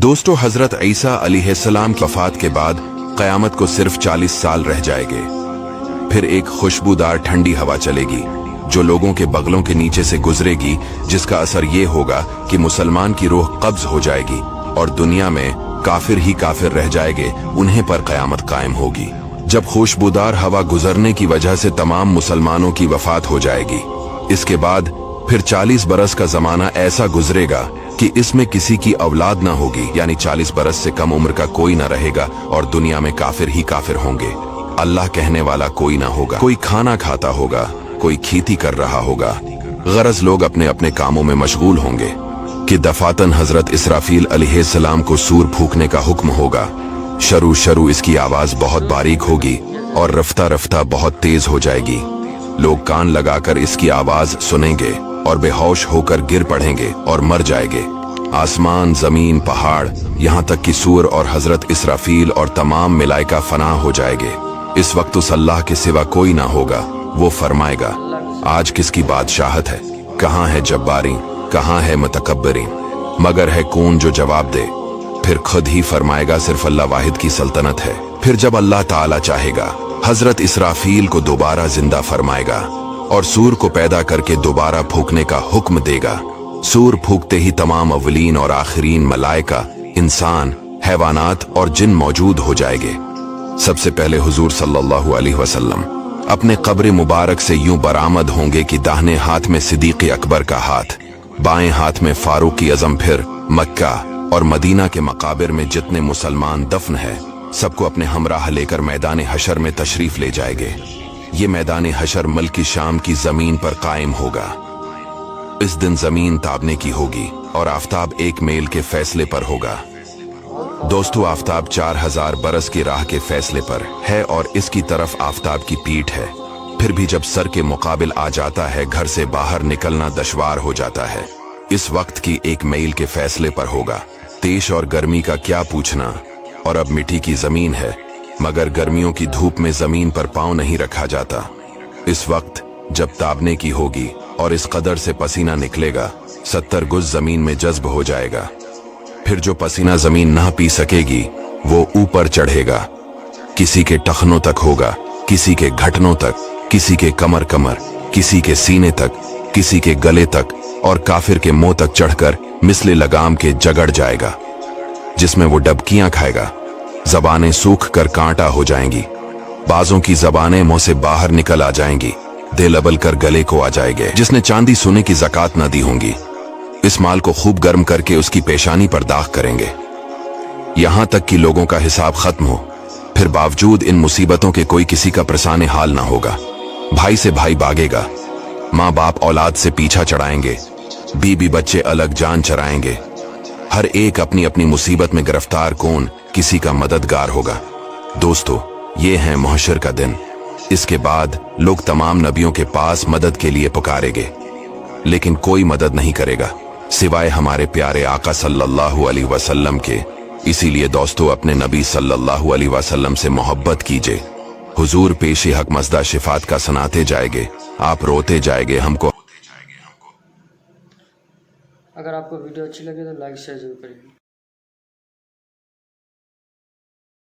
दोस्तों, हजरत ईसा अलैहिस्सलाम की वफात के बाद क़यामत को सिर्फ 40 साल रह जाएंगे। फिर एक खुशबूदार ठंडी हवा चलेगी जो लोगों के बगलों के नीचे से गुजरेगी, जिसका असर ये होगा कि मुसलमान की रूह कब्ज हो जाएगी और दुनिया में काफिर ही काफिर रह जाएंगे, उन्हें पर क़यामत कायम होगी। जब खुशबूदार हवा गुजरने की वजह से तमाम मुसलमानों की वफात हो जाएगी, इसके बाद फिर 40 बरस का जमाना ऐसा गुजरेगा कि इसमें किसी की औलाद ना होगी, यानी 40 बरस से कम उम्र का कोई ना रहेगा और दुनिया में काफिर ही काफिर होंगे। अल्लाह कहने वाला कोई ना होगा। कोई खाना खाता होगा, कोई खेती कर रहा होगा, गरज लोग अपने अपने कामों में मशगूल होंगे कि दफातन हजरत इसराफील अलैहिस्सलाम को सूर फूंकने का हुक्म होगा। शरू इसकी आवाज बहुत बारीक होगी और रफ्ता रफ्ता बहुत तेज हो जाएगी। लोग कान लगाकर इसकी आवाज सुनेंगे और बेहोश होकर गिर पड़ेंगे और मर जाएंगे। आसमान, जमीन, पहाड़, यहाँ तक कि सूर और हजरत इसराफील और तमाम मलाइका फना हो जाएंगे। इस वक्त उस अल्लाह के सिवा कोई ना होगा। वो फरमाएगा, आज किसकी बादशाहत है? कहाँ है जब्बारी, कहाँ है मुतकब्बरी? मगर है कौन जो जवाब दे? फिर खुद ही फरमाएगा, सिर्फ अल्लाह वाहिद की सल्तनत है। फिर जब अल्लाह ताला चाहेगा, हजरत इसराफील को दोबारा जिंदा फरमाएगा और सूर को पैदा करके दोबारा फूंकने का हुक्म देगा। सूर फूंकते ही तमाम अव्वलीन और आखिरीन मलाइका, इंसान, हैवानात और जिन मौजूद हो जाएंगे। सबसे पहले हुजूर सल्लल्लाहु अलैहि वसल्लम अपने कब्र मुबारक से यूं बरामद होंगे कि दाहिने हाथ में सिद्दीक़ अकबर का हाथ, बाएं हाथ में फारूक आज़म। फिर मक्का और मदीना के मकाबिर में जितने मुसलमान दफन है, सबको अपने हमराह लेकर मैदान हशर में तशरीफ ले जाएंगे। ये मैदान हशर मुल्क शाम की जमीन पर कायम होगा। इस दिन जमीन ताबने की होगी और आफताब एक मेल के फैसले पर होगा। दोस्तों, आफताब 4000 बरस की राह के फैसले पर है और इसकी तरफ आफताब की पीठ है। फिर भी जब सर के मुकाबिल आ जाता है, घर से बाहर निकलना दुश्वार हो जाता है। इस वक्त की एक मील के फैसले पर होगा। तेज और गर्मी का क्या पूछना, और अब मिट्टी की जमीन है, मगर गर्मियों की धूप में जमीन पर पांव नहीं रखा जाता। इस वक्त जब ताबने की होगी और इस कदर से पसीना निकलेगा, 70 गुज जमीन में जज्ब हो जाएगा। फिर जो पसीना जमीन ना पी सकेगी, वो ऊपर चढ़ेगा। किसी के टखनों तक होगा, किसी के घटनों तक, किसी के कमर, किसी के सीने तक, किसी के गले तक और काफिर के मुंह तक चढ़कर मिसले लगाम के जगड़ जाएगा, जिसमें वो डबकियां खाएगा। जबानें सूख कर कांटा हो जाएंगी, बाजों की जबानें मुंह से बाहर निकल आ जाएंगी, दिल अबल कर गले को आ जाएंगे। जिसने चांदी सोने की ज़कात न दी होंगी, इस माल को खूब गर्म करके उसकी पेशानी पर दाग करेंगे, यहां तक कि लोगों का हिसाब खत्म हो। फिर बावजूद इन मुसीबतों के कोई किसी का परेशान हाल ना होगा। भाई से भाई भागेगा, माँ बाप औलाद से पीछा चढ़ाएंगे, बीबी बच्चे अलग जान चराएंगे। हर एक अपनी अपनी मुसीबत में गिरफ्तार, कौन किसी का मददगार होगा। दोस्तों, ये है महशर का दिन। इसके बाद लोग तमाम नबियों के पास मदद के लिए पुकारेंगे, लेकिन कोई मदद नहीं करेगा सिवाय हमारे प्यारे आका सल्लल्लाहु अलैहि वसल्लम के। इसीलिए दोस्तों, अपने नबी सल्लल्लाहु अलैहि वसल्लम से मोहब्बत कीजिए। हुजूर पेशे हक मज़दा शिफात का सुनाते जाएंगे, आप रोते जाएंगे। हमको अगर आपको वीडियो अच्छी लगे तो लाइक शेयर जरूर करिए।